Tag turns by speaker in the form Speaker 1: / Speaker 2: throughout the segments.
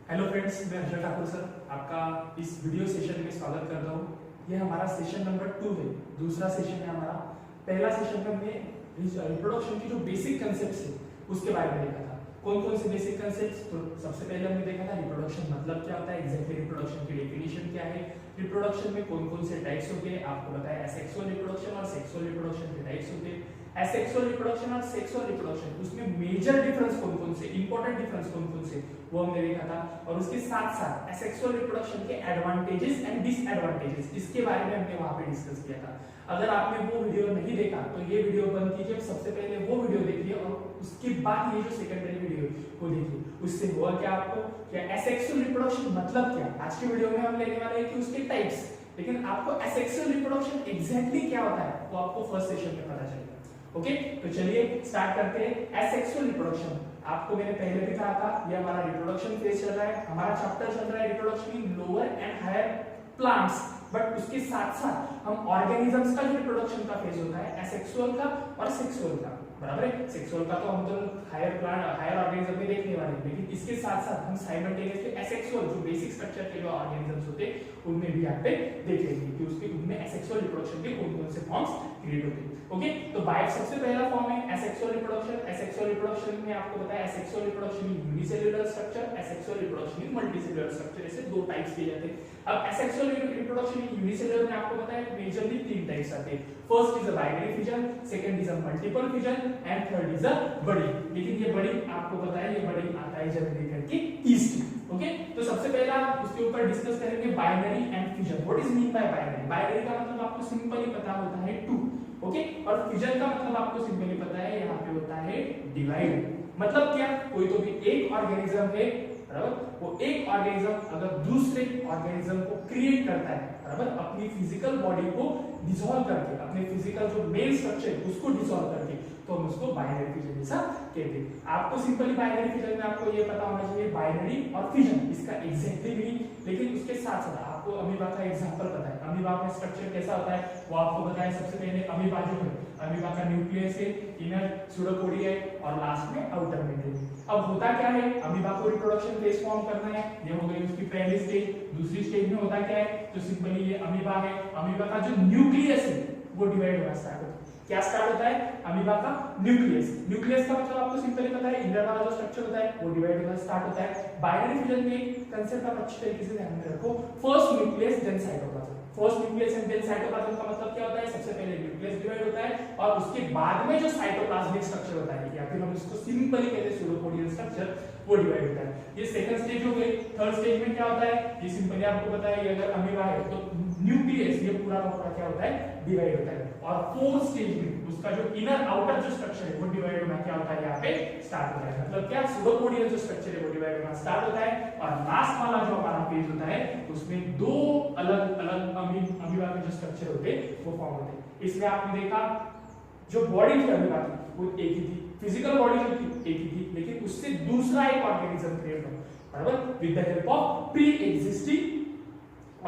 Speaker 1: Hello friends, मैं Ajay Thakur sir आपका इस वीडियो सेशन में स्वागत करता हूँ। ये हमारा सेशन नंबर 2 है, दूसरा सेशन है हमारा। पहला सेशन में हमने रिप्रोडक्शन की जो बेसिक कंसेप्ट्स है उसके बारे में देखा था। कौन कौन से बेसिक कंसेप्ट्स? तो सबसे पहले हमने देखा था रिप्रोडक्शन मतलब क्या होता है, एग्जैक्टली रिप्रोडक्शन की डेफिनेशन क्या है, रिप्रोडक्शन में कौन कौन से टाइप्स होते हैं, आपको बताया एसेक्सुअल रिप्रोडक्शन और सेक्सुअल रिप्रोडक्शन के टाइप्स होते हैं। एसेक्सुअल रिप्रोडक्शन और सेक्सुअल रिप्रोडक्शन उसमें मेजर डिफरेंस कौन कौन से, इंपॉर्टेंट डिफरेंस कौन कौन से, वो हमने देखा था। और उसके साथ साथ एसेक्सुअल रिप्रोडक्शन के एडवांटेजेस एंड डिसएडवांटेजेस इसके बारे में हमने वहां पे डिस्कस किया था। अगर आपने वो वीडियो नहीं देखा तो ये वीडियो बंद कीजिए, सबसे पहले वो वीडियो देखिए और उसके बाद ये जो सेकेंडरी वीडियो को देखिए। उससे हुआ क्या आपको, क्या एसेक्सुअल रिप्रोडक्शन मतलब क्या। आज की वीडियो में हम लेने वाले हैं कि उसके टाइप्स, लेकिन आपको एसेक्सुअल रिप्रोडक्शन एग्जैक्टली क्या होता है वो आपको फर्स्ट सेशन में पता चलेगा। ओके, तो चलिए स्टार्ट करते हैं। एसेक्सुअल रिप्रोडक्शन आपको मैंने पहले भी कहा था, ये हमारा रिप्रोडक्शन फेज चल रहा है, हमारा चैप्टर चल रहा है reproduction in lower and higher plants. But उसके साथ साथ हम ऑर्गेनिजम्स का जो रिप्रोडक्शन का फेज होता है एसेक्सुअल का और सेक्सुअल का, बराबर है। सेक्सुअल का तो हम तो हायर प्लांट हायर ऑर्गेनिज्म में देखने वाले हैं, लेकिन इसके साथ साथ हम साइमल्टेनियसली एसेक्सुअल जो बेसिक स्ट्रक्चर के जो ऑर्गेनिजम्स होते हैं उनमें भी यहाँ पे देख लेंगे कि उसके उनमें एसेक्सुअल रिप्रोडक्शन के कौन कौन से फॉर्म्स क्रिएट होते हैं। ओके, तो बाय सबसे पहला फॉर्म है एसेक्सुअल रिप्रोडक्शन। एसेक्सुअल रिप्रोडक्शन में आपको बताया asexual reproduction in unicellular structure, asexual reproduction in multicellular structure, ऐसे दो टाइप्स किए जाते हैं। अब एसेक्सुअल रिप्रोडक्शन इन यूनिसेल्युलर में आपको बताया मेजरली तीन टाइप्स आते हैं। First is a binary fission, second is a multiple fission and third is a budding. लेकिन ये बडी आपको बताया ये बडी आता है जब लेकर के ईस्ट। ओके, तो सबसे पहला उसके ऊपर डिस्कस करेंगे binary and fission. What is mean by binary? Binary का मतलब आपको सिंपली पता होता है 2। ओके, और फिजन का मतलब आपको सिंपली पता है यहाँ पे होता है डिवाइड। मतलब क्या, कोई तो भी एक ऑर्गेनिज्म है, बराबर, वो एक ऑर्गेनिज्म अगर दूसरे ऑर्गेनिज्म को क्रिएट करता है, बराबर, अपनी फिजिकल बॉडी को डिसॉल्व करके, अपने फिजिकल जो मेन स्ट्रक्चर है उसको डिसॉल्व करके, तो हम उसको बाइनरी फिजन ऐसा कहते हैं। आपको सिंपली बाइनरी फिजन में आपको ये पता होना चाहिए बाइनरी और फिजन इसका एग्जैक्टली मीनिंग, लेकिन उसके साथ साथ आपको अमीबा का एग्जांपल पता है। अमीबा का स्ट्रक्चर कैसा होता है वो आपको बताया। सबसे पहले अमीबा जो है, अमीबा का न्यूक्लियस है, इनर सूडोपोडिया है और लास्ट में आउटर मेम्ब्रेन। अब होता क्या है, अमीबा को रिप्रोडक्शन फेज फॉर्म करना है, ये हो गई उसकी पहली स्टेज। दूसरी स्टेज में होता क्या है, तो सिंपली ये अमीबा है, अमीबा का जो न्यूक्लियस है वो डिवाइड होना स्टार्ट होता है। क्या स्टार्ट होता है? अमीबा का न्यूक्लियस। न्यूक्लियस का मतलब आपको सिंपली पता है, इनर वाला जो स्ट्रक्चर होता है वो डिवाइड होना स्टार्ट होता है। बाइनरी फिजन में कंसेप्ट आप अच्छी तरीके से ध्यान में रखो, first nucleus then cytoplasm. First nucleus and then cytoplasm का मतलब क्या होता है, सबसे पहले न्यूक्लियस डिवाइड होता है और उसके बाद में जो साइटोप्लाज्मिक स्ट्रक्चर होता है, या फिर हम इसको सिंपली कहते हैं सूडोपोडियल स्ट्रक्चर, वो डिवाइड होता है। ये सेकंड स्टेज हो गई। थर्ड स्टेज में क्या होता है, ये सिंपली आपको पता है, अगर अमीबा है तो न्यूक्लियस ये पूरा का पूरा क्या होता है, डिवाइड होता है। और फोर्थ स्टेज में उसका जो इनर आउटर जो स्ट्रक्चर है वो डिवाइड होना क्या होता है, यहाँ पे स्टार्ट होता है। मतलब क्या, सूडोपोडियल जो स्ट्रक्चर है वो डिवाइड होना स्टार्ट होता है। और लास्ट वाला जो हमारा फेज होता है उसमें दो अलग अलग अमीबा के जो स्ट्रक्चर होते हैं वो फॉर्म होते हैं। इसमें आपने देखा जो बॉडी थी अमीबा की वो एक ही थी, फिजिकल बॉडी जो थी एक ही थी, लेकिन उससे दूसरा एक ऑर्गेनिज्म क्रिएट हुआ, बराबर, with the help of pre existing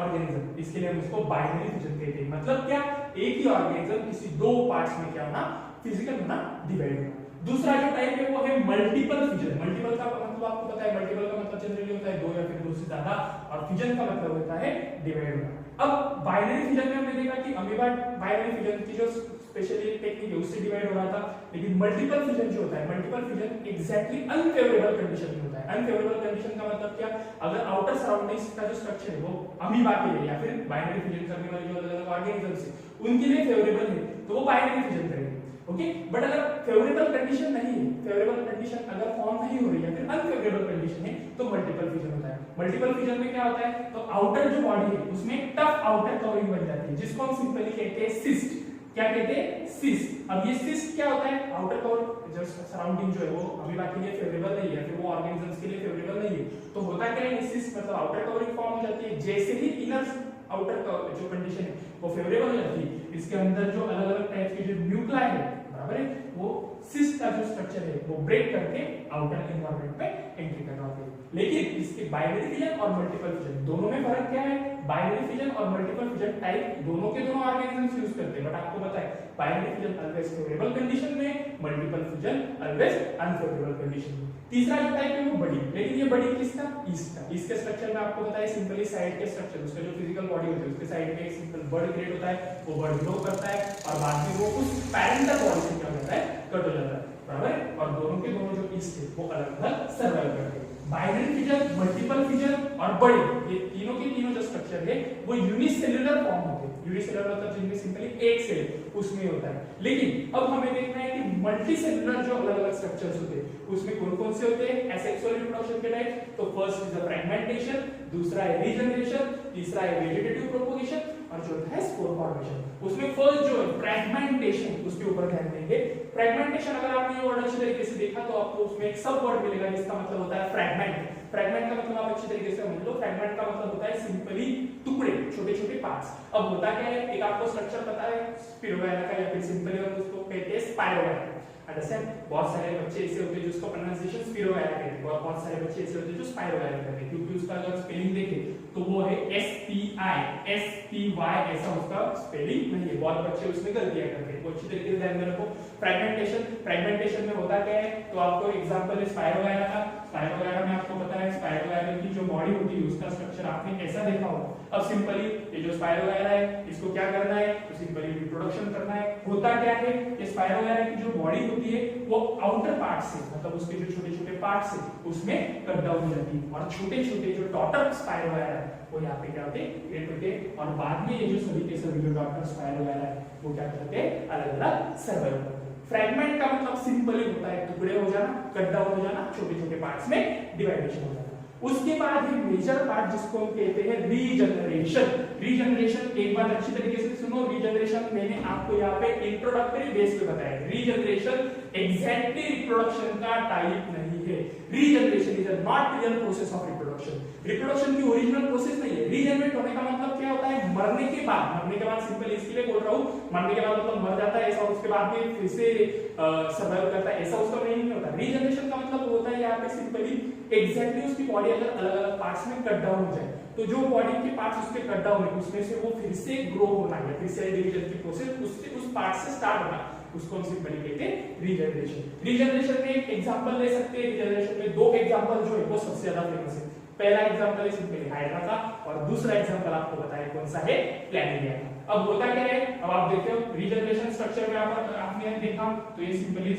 Speaker 1: organism. इसके लिए हम उसको बाइनरी फिजन कहते हैं। मतलब क्या, एक ही ऑर्गेनिज्म किसी दो पार्ट्स में क्या होना, फिजिकल होना, डिवाइड होना। दूसरा जो टाइप है वो है मल्टीपल फिजन। मल्टीपल का मतलब आपको पता है, मल्टीपल का मतलब जनरली होता है दो या फिर दो से ज्यादा, और फिजन का मतलब होता है डिवाइड होना। अब बाइनरी फिजन में हमने देखा कि अमीबा बाइनरी फिजन की जो स्पेशली टेक्निक है उससे डिवाइड हो रहा था, लेकिन मल्टीपल फिजन जो होता है, multiple fission exactly unfavourable condition में होता है। अनफेवरेबल कंडीशन का मतलब क्या, अगर आउटर सराउंडिंग्स का जो स्ट्रक्चर है वो अमीबा के लिए या फिर बाइनरी फिजन करने वाले जो अलग अलग ऑर्गेनिजम्स है उनके लिए फेवरेबल है तो वो बाइनरी फिजन करेंगे। ओके, बट अगर फेवरेबल कंडीशन नहीं है, फेवरेबल कंडीशन अगर फॉर्म नहीं हो रही है, फिर अनफेवरेबल कंडीशन है, तो मल्टीपल फिजन होता है। मल्टीपल फिजन में क्या होता है, तो आउटर जो बॉडी है उसमें टफ आउटर कवरिंग बन जाती है, जिसको हम सिंपली कहते हैं सिस्ट। क्या कहते हैं? सिस्ट। अब ये सिस्ट क्या होता है, आउटर कवर जो सराउंडिंग जो है वो अमीबा के लिए फेवरेबल नहीं है, फिर वो ऑर्गेनिजम्स के लिए फेवरेबल नहीं है, तो होता क्या है, सिस्ट मतलब आउटर कवरिंग फॉर्म हो जाती है। जैसे ही इनर आउटर जो कंडीशन है वो फेवरेबल हो जाती है, इसके अंदर जो अलग अलग टाइप के जो न्यूक्लाई है, बराबर है, वो सिस्ट का जो स्ट्रक्चर है वो ब्रेक करके आउटर एनवायरनमेंट में एंट्री करना होता है। लेकिन इसके बाइनरी फिजन और मल्टीपल फिजन दोनों में फर्क क्या है? बाइनरी फिजन और मल्टीपल फिजन टाइप दोनों के दोनों ऑर्गेनिजम्स यूज करते हैं, बट आपको पता है binary fission always favourable condition में, multiple fission always unfavourable condition में। तीसरा जो टाइप है वो बडी, लेकिन ये बडी किसका? ईस्ट का। इसके स्ट्रक्चर में आपको पता है सिंपली साइड के स्ट्रक्चर, उसका जो फिजिकल बॉडी होती है उसके साइड में एक सिंपल बर्ड क्रिएट होता है, वो बर्ड ग्रो करता है और बाद में वो उस पैरेंटल बॉडी से क्या होता है? कट हो जाता है, बराबर है। और दोनों के दोनों जो ईस्ट है वो अलग अलग सर्वाइव करते हैं। बाइनरी फिजन, मल्टीपल फिजन और बड़ी, ये तीनों के तीनों जो स्ट्रक्चर है वो यूनिसेल्युलर फॉर्म होते हैं। यूनिसेल्युलर मतलब जिनमें सिंपली एक सेल उसमें होता है। लेकिन अब हमें देखना है कि मल्टीसेल्युलर जो अलग अलग स्ट्रक्चर्स होते हैं उसमें कौन कौन से होते हैं एसेक्सुअल रिप्रोडक्शन के टाइप। तो फर्स्ट इज द फ्रैगमेंटेशन, दूसरा है रीजनरेशन, तीसरा है वेजिटेटिव प्रोपगेशन और चौथा है स्पोर फॉर्मेशन। उसमें फर्स्ट जो है फ्रैगमेंटेशन, उसके ऊपर ध्यान देंगे। फ्रैगमेंटेशन अगर आपने ये वर्ड अच्छी तरीके से देखा तो आपको उसमें एक सब वर्ड मिलेगा जिसका मतलब होता है फ्रैगमेंट। फ्रैगमेंट का मतलब आप अच्छी तरीके से समझ लो, फ्रैगमेंट का मतलब होता है सिंपली टुकड़े, छोटे छोटे पार्ट्स। अब होता क्या है, एक आपको स्ट्रक्चर पता है स्पिरोगाइरा का, या फिर सिंपली हम उसको कहते हैं स्पाइरोगाइरा। अंडरस्टैंड? बहुत सारे बच्चे ऐसे होते हैं जिसको प्रोनाउंसिएशन स्पिरोगाइरा कहते हैं और बहुत सारे बच्चे ऐसे होते हैं जो स्पाइरोगाइरा कहते हैं, क्योंकि उसका अगर स्पेलिंग देखें तो वो है SPI ऐसा उसका स्पेलिंग नहीं है। बहुत बच्चे उसमें गलतियां करते हैं, वो अच्छी तरीके से ध्यान में रखो। फ्रैगमेंटेशन में होता क्या है, तो आपको एग्जांपल है स्पाइरोगाइरा का। स्पाइरोगाइरा में आपको पता है स्पाइरोगाइरा की जो बॉडी होती है उसका स्ट्रक्चर आपने ऐसा देखा होगा। अब सिंपली ये जो स्पाइरोगाइरा है इसको क्या करना है, तो सिंपली रिप्रोडक्शन करना है। होता क्या है कि स्पाइरोगाइरा की जो बॉडी होती है वो आउटर पार्ट से, मतलब उसके जो छोटे छोटे पार्ट से उसमें कट डाउन हो जाती है और छोटे छोटे जो डॉटर स्पाइरोगाइरा है वो यहाँ पे क्या होते हैं, क्रिएट होते हैं और बाद में ये जो सभी के सभी जो डॉटर स्पाइरोगाइरा है वो क्या करते हैं, अलग अलग सर्वाइव करते हैं। फ्रैगमेंट का मतलब सिंपली होता है टुकड़े हो जाना, कट डाउन हो जाना, छोटे छोटे पार्ट्स में डिवाइडेशन हो जाना। उसके बाद है मेजर पार्ट जिसको हम कहते हैं रीजनरेशन। रीजनरेशन एक बार अच्छी तरीके से सुनो, रीजनरेशन मैंने आपको यहाँ पे इंट्रोडक्टरी बेस पे बताया। रीजनरेशन एग्जैक्टली रिप्रोडक्शन का टाइप नहीं है। Regeneration is a not real process of reproduction. Reproduction की ओरिजिनल प्रोसेस नहीं है। रीजनरेट होने का मतलब क्या होता है, मरने के बाद। मरने के बाद सिंपल इसके लिए बोल रहा हूँ, मरने के बाद मतलब मर जाता है ऐसा, उसके बाद में फिर से सर्वाइव करता है ऐसा उसका मीनिंग नहीं होता। रीजनरेशन का मतलब होता है यहाँ पे सिंपली एग्जैक्टली उसकी बॉडी अगर अलग अलग पार्ट्स में कट डाउन हो जाए तो जो बॉडी के पार्ट्स उसके कट डाउन है उसमें से वो फिर से ग्रो होना या फिर सेल डिवीजन की प्रोसेस उससे उस पार्ट से स्टार्ट होना, उसको हम सिंपली कहते हैं रीजनरेशन। रीजनरेशन में एक एग्जांपल ले सकते हैं। रीजनरेशन में दो एग्जांपल जो है वो सबसे ज्यादा फेमस है। पहला एग्जांपल है सिंपली हाइड्रा का और दूसरा एग्जांपल आपको बताया कौन सा है, प्लैनेरिया का। अब होता क्या है, अब आप देखते हो रीजनरेशन स्ट्रक्चर में आपने देखा तो ये सिंपली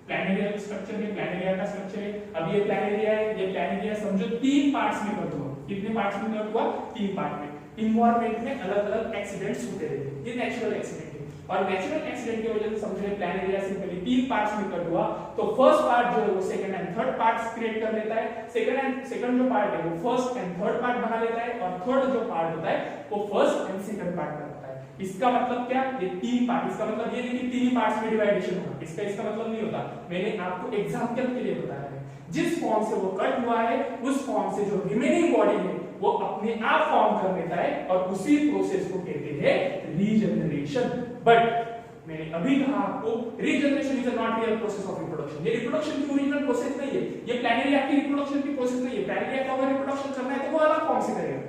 Speaker 1: प्लैनेरिया स्ट्रक्चर है, प्लैनेरिया का स्ट्रक्चर है। अब ये प्लैनेरिया है, ये प्लैनेरिया समझो तीन पार्ट्स में कट हुआ। कितने पार्ट्स में कट हुआ, तीन पार्ट में। इन्वायरमेंट में अलग अलग एक्सीडेंट्स होते रहते हैं, ये नेचुरल एक्सीडेंट है और नेचुरल एक्सीडेंट की वजह से समझो प्लैनेरिया सिंपली तीन पार्ट्स में कट हुआ तो फर्स्ट पार्ट जो है वो second and third parts create कर लेता है। सेकंड जो पार्ट है वो फर्स्ट एंड थर्ड पार्ट बना लेता है और थर्ड जो पार्ट होता है वो फर्स्ट एंड सेकंड पार्ट बनाता है। इसका मतलब क्या, ये तीन पार्ट, इसका मतलब ये नहीं कि तीन ही पार्ट्स में डिवाइडेशन होगा, इसका मतलब नहीं होता। मैंने आपको एग्जांपल के लिए बताया है, जिस फॉर्म से वो कट हुआ है उस फॉर्म से जो रिमेनिंग बॉडी है वो अपने आप फॉर्म कर लेता है और उसी प्रोसेस को कहते हैं रीजनरेशन। बट मैंने अभी कहा आपको regeneration is not real process of reproduction. ये रिप्रोडक्शन की ओरिजिनल प्रोसेस नहीं है, ये प्लैनेरिया की रिप्रोडक्शन की प्रोसेस नहीं है। प्लैनेरिया का अगर रिप्रोडक्शन करना है तो वो अलग फॉर्म से करेगा।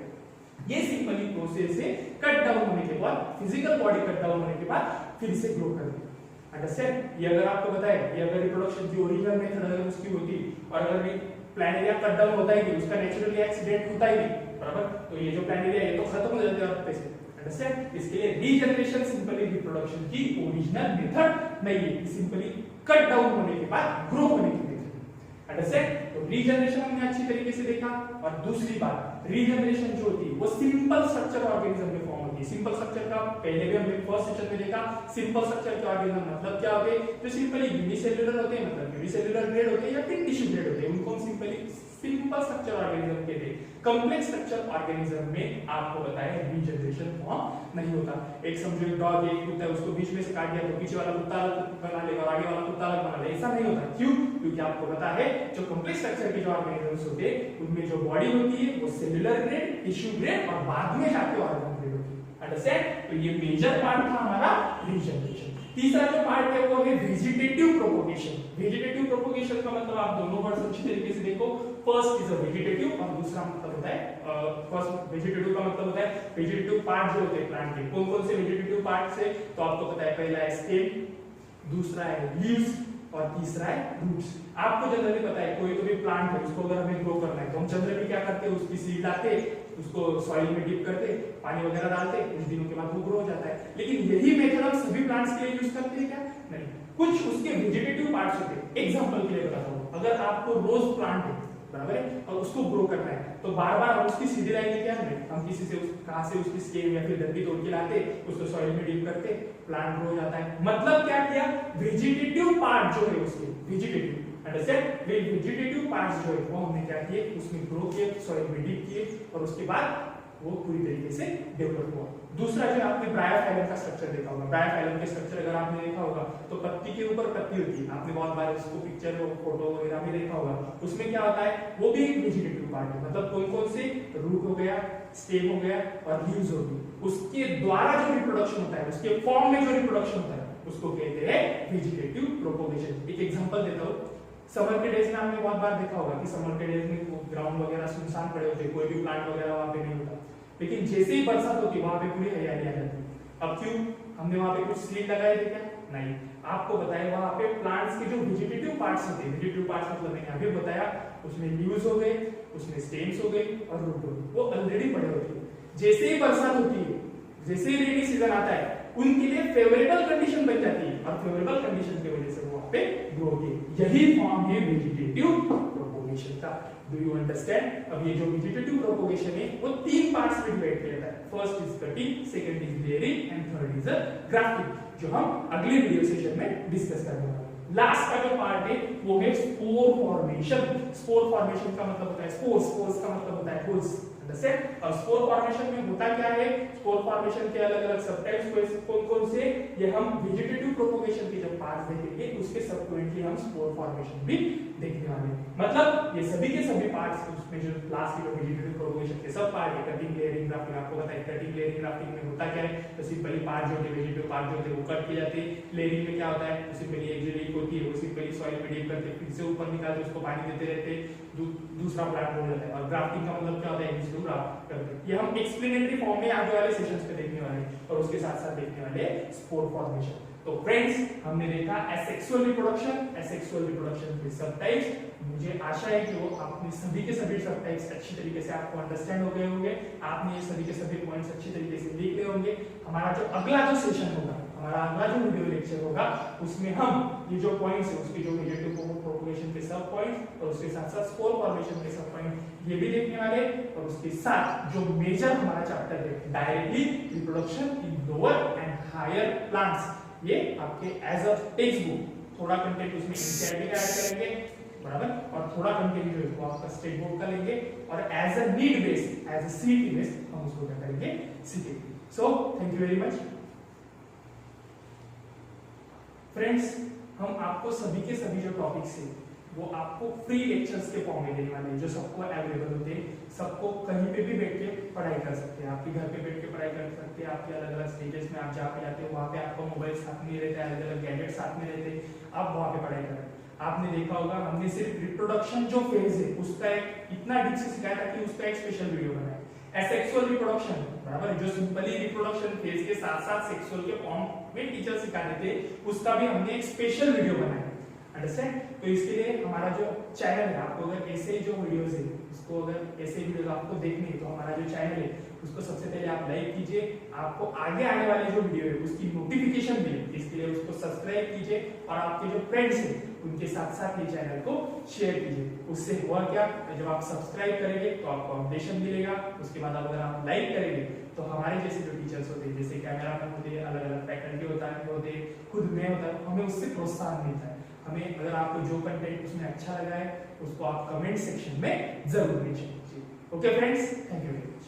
Speaker 1: ये सिंपली प्रोसेस है कट डाउन होने के बाद, फिजिकल बॉडी कट डाउन होने के बाद फिर से ग्रो करती है। अंडरस्टैंड? ये अगर आपको बताए ये अगर रिप्रोडक्शन की ओरिजिनल मेथड अगर उसकी होती और अगर प्लैनेरिया कट डाउन होता ही नहीं, उसका नेचुरली एक्सीडेंट होता ही नहीं, बराबर, तो ये जो प्लैनेरिया है तो खत्म हो जाते हैं अर्थ पे से। अंडरस्टैंड? इसके लिए रीजनरेशन सिंपली रिप्रोडक्शन की ओरिजिनल मेथड नहीं है, सिंपली कट डाउन होने के बाद ग्रो होने की मेथड। अंडरस्टैंड? तो रीजनरेशन हमने अच्छी तरीके से देखा। और दूसरी बात, रीजनरेशन जो होती है वो सिंपल स्ट्रक्चर ऑर्गेनिज्म में फॉर्म होती है। सिंपल स्ट्रक्चर का पहले भी हमने फर्स्ट सेक्शन में देखा। सिंपल स्ट्रक्चर के ऑर्गेनिज्म मतलब क्या होते हैं, जो सिंपली यूनिसेल्युलर होते हैं, मतलब यूनिसेल्युलर ग्रेड होते हैं या फिर टिश्यू ग्रेड होते हैं, उनको हम सिंपली सिंपल स्ट्रक्चर ऑर्गेनिज्म कहते हैं। कॉम्प्लेक्स स्ट्रक्चर ऑर्गेनिज्म में आपको बताया रीजनरेशन फॉर्म नहीं होता। एक समझो एक डॉग, एक कुत्ता है, उसको बीच में से काट दिया तो पीछे वाला कुत्ता अलग बना लेगा और आगे वाला कुत्ता अलग बना लेगा, ऐसा नहीं होता। क्यों? क्योंकि आपको पता है जो कॉम्प्लेक्स स्ट्रक्चर के जो ऑर्गेनिजम्स होते हैं उनमें जो बॉडी होती है वो सेल्यूलर ग्रेड, टिश्यू ग्रेड और बाद में जाके ऑर्गन ग्रेड होती है। अंडरस्टैंड। तो ये मेजर पार्ट था हमारा रीजनरेशन। तीसरा जो पार्ट है वो है वेजिटेटिव प्रोपोगेशन। वेजिटेटिव प्रोपोगेशन का मतलब आप दोनों वर्ड्स अच्छी तरीके से देखो। फर्स्ट इज अ वेजिटेटिव और दूसरा मतलब होता है फर्स्ट वेजिटेटिव का मतलब होता है वेजिटेटिव पार्ट जो होते हैं प्लांट के। कौन कौन से वेजिटेटिव पार्ट्स है तो आपको पता है, पहला है स्टेम, दूसरा है लीव्स और तीसरा है रूट्स। आपको जनरली पता है कोई तो भी प्लांट है उसको अगर हमें ग्रो करना है तो हम जनरली क्या करते हैं, उसकी सीड लाते, उसको सॉइल में डिप करते, पानी वगैरह डालते, कुछ दिनों के बाद वो ग्रो हो जाता है। लेकिन यही मेथड हम सभी प्लांट्स के लिए यूज करते हैं क्या? नहीं, कुछ उसके वेजिटेटिव पार्ट्स होते हैं। एग्जांपल के लिए बताता हूं, अगर आपको रोज प्लांट है बराबर है और उसको ग्रो करना है तो बार बार हम उसकी सीधी लाइन क्या है, हम किसी से कहां से उसकी स्टेम या फिर डंडी तोड़ के लाते, उसको सॉइल में डिप करते, प्लांट ग्रो हो जाता है। मतलब क्या किया, वेजिटेटिव पार्ट जो है उसके वेजिटेटिव अंडरस्टैंड वेजिटेटिव पार्ट्स जो है वो हमने क्या किए, उसमें ग्रो किए, सॉइल में डिप किए और उसके बाद वो पूरी तरीके से डेवलप हुआ। दूसरा जो आपने ब्रायोफाइलम का स्ट्रक्चर देखा होगा। ब्रायोफाइलम के स्ट्रक्चर अगर आपने देखा होगा तो पत्ती के ऊपर पत्ती होती है, आपने बहुत बार उसको पिक्चर और फोटो वगैरह में देखा होगा। उसमें क्या होता है, वो भी एक वेजिटेटिव पार्ट है। मतलब कौन कौन से, रूट हो गया, स्टेम हो गया और लीव्स हो गई, उसके द्वारा जो रिप्रोडक्शन होता है, उसके फॉर्म में जो रिप्रोडक्शन होता है उसको कहते हैं वेजिटेटिव प्रोपोगेशन। एक एग्जांपल देता हूं, समर के डेज में आपने बहुत बार देखा होगा कि समर के डेज में ग्राउंड वगैरह सुनसान पड़े होते, कोई भी प्लांट वगैरह वहां पे नहीं होता, लेकिन जैसे ही बरसात होती वहां पे पूरी हरियाली आ जाती है। अब क्यों, हमने वहां पे कुछ सीड लगाए थे क्या? नहीं, आपको बताया वहां पे प्लांट्स के जो वेजिटेटिव पार्ट्स होते हैं, वेजिटेटिव पार्ट्स मतलब मैंने अभी बताया, उसमें लीव्स हो गए, उसमें स्टेम्स हो गई और रूट हो गई, वो ऑलरेडी पड़े होते हैं। जैसे ही बरसात होती है, जैसे ही रेनी सीजन आता है, उनके लिए फेवरेबल कंडीशन बन जाती है और फेवरेबल कंडीशन की वजह से वो वहां पे ग्रो होती है। यही फॉर्म है वेजिटेटिव प्रोपोगेशन का। Do you understand? अब ये जो वेजिटेटिव प्रोपोगेशन है वो तीन पार्ट्स में डिवाइड किया जाता है। First is cutting, second is layering and third is grafting, जो हम अगले वीडियो सेशन में डिस्कस करने वाले हैं। लास्ट का जो पार्ट है वो है स्पोर फॉर्मेशन। स्पोर फॉर्मेशन का मतलब होता है स्पोर्स, स्पोर्स का मतलब होता है फूल्स। और स्पोर फॉर्मेशन में होता क्या है, स्पोर फॉर्मेशन के अलग अलग सब टाइप्स कौन कौन से, ये हम वेजिटेटिव प्रोपोगेशन के जब पार्ट्स देखेंगे उसके सबसिक्वेंटली हम स्पोर फॉर्मेशन भी देखने वाले हैं। मतलब ये सभी के सभी पार्ट्स, उसमें जो लास्ट के वेजिटेटिव प्रोपोगेशन के सब पार्ट है, कटिंग, लेयरिंग, ग्राफ्टिंग। आपको पता है कटिंग, लेयरिंग, ग्राफ्टिंग में होता क्या है, तो सिंपली पार्ट जो है वेजिटेटिव पार्ट जो है वो कट किए जाते हैं। लेयरिंग में क्या होता है, सिंपली एक जो लीफ होती है वो सिंपली सॉइल में डिप करके फिर से ऊपर निकालते, उसको पानी देते रहते, दूसरा प्लांट हो जाता है। और ग्राफ्टिंग का मतलब क्या होता है, इसको ग्राफ्ट करते हैं। ये हम एक्सप्लेनेटरी फॉर्म में आगे वाले सेशंस पे देखने वाले हैं और उसके साथ साथ देखने वाले हैं स्पोर फॉर्मेशन। तो फ्रेंड्स, हमने देखा एसेक्सुअल रिप्रोडक्शन, एसेक्सुअल रिप्रोडक्शन के सब टाइप्स। मुझे आशा है कि वो आपने सभी के सभी सब टाइप्स अच्छी तरीके से आपको अंडरस्टैंड हो गए होंगे, आपने ये सभी के सभी पॉइंट्स अच्छी तरीके से लिख लिए होंगे। हमारा जो अगला जो सेशन होगा, हमारा अगला जो वीडियो लेक्चर होगा, उसमें हम ये जो पॉइंट्स है उसके जो वेजिटेटिव प्रोपोगेशन के सब पॉइंट्स और उसके साथ साथ स्पोर फॉर्मेशन के सब पॉइंट ये भी देखने वाले, और उसके साथ जो मेजर हमारा चैप्टर है directly reproduction in lower and higher plants, ये आपके एज अ टेक्स्ट बुक थोड़ा कंटेंट उसमें एनसीईआरटी का ऐड करेंगे बराबर, और थोड़ा कंटेंट जो है वो आपका स्टेट बोर्ड का लेंगे और as a need base, as a CT base हम उसको क्या करेंगे, सीखेंगे। So thank you very much friends. हम आपको सभी के सभी जो टॉपिक्स है वो आपको फ्री लेक्चर्स के फॉर्म में देने वाले हैं, जो सबको अवेलेबल होते हैं, सबको कहीं पे भी बैठ के पढ़ाई कर सकते हैं। आपके घर पे बैठ के पढ़ाई कर सकते हैं, आपके अलग अलग स्टेजेस में आप जहाँ पे जाते हो वहाँ पे आपका मोबाइल साथ में रहता है, अलग अलग गैजेट साथ में रहते हैं, आप वहाँ पे पढ़ाई करें। आपने देखा होगा हमने सिर्फ रिप्रोडक्शन जो फेज है उसका इतना डीप से सिखाया था कि उसका एक स्पेशल वीडियो बनाया। एसेक्सुअल रिप्रोडक्शन बराबर, जो सिंपली रिप्रोडक्शन फेज के साथ साथ सेक्सुअल के फॉर्म में टीचर सिखा देते, उसका भी हमने एक स्पेशल वीडियो बनाया। अंडरस्टैंड? तो इसके लिए हमारा जो चैनल है, आपको अगर ऐसे जो वीडियोस है उसको अगर ऐसे वीडियोस आपको देखने हैं तो हमारा जो चैनल है उसको सबसे पहले आप लाइक कीजिए, आपको आगे आने वाले जो वीडियो है उसकी नोटिफिकेशन मिले, इसके लिए उसको सब्सक्राइब कीजिए और आपके जो फ्रेंड्स हैं उनके साथ साथ ये चैनल को शेयर कीजिए। उससे हुआ क्या, जब आप सब्सक्राइब करेंगे तो आपको अपडेशन मिलेगा, उसके बाद अगर आप लाइक करेंगे तो हमारे जैसे जो टीचर्स होते हैं, जैसे कैमरामैन होते हैं, अलग अलग फैकल्टी होते हैं, खुद मैं होता है, हमें उससे प्रोत्साहन मिलता है। हमें अगर आपको जो कंटेंट उसमें अच्छा लगा है उसको आप कमेंट सेक्शन में जरूर मेंशन कीजिए। Okay friends, thank you very much.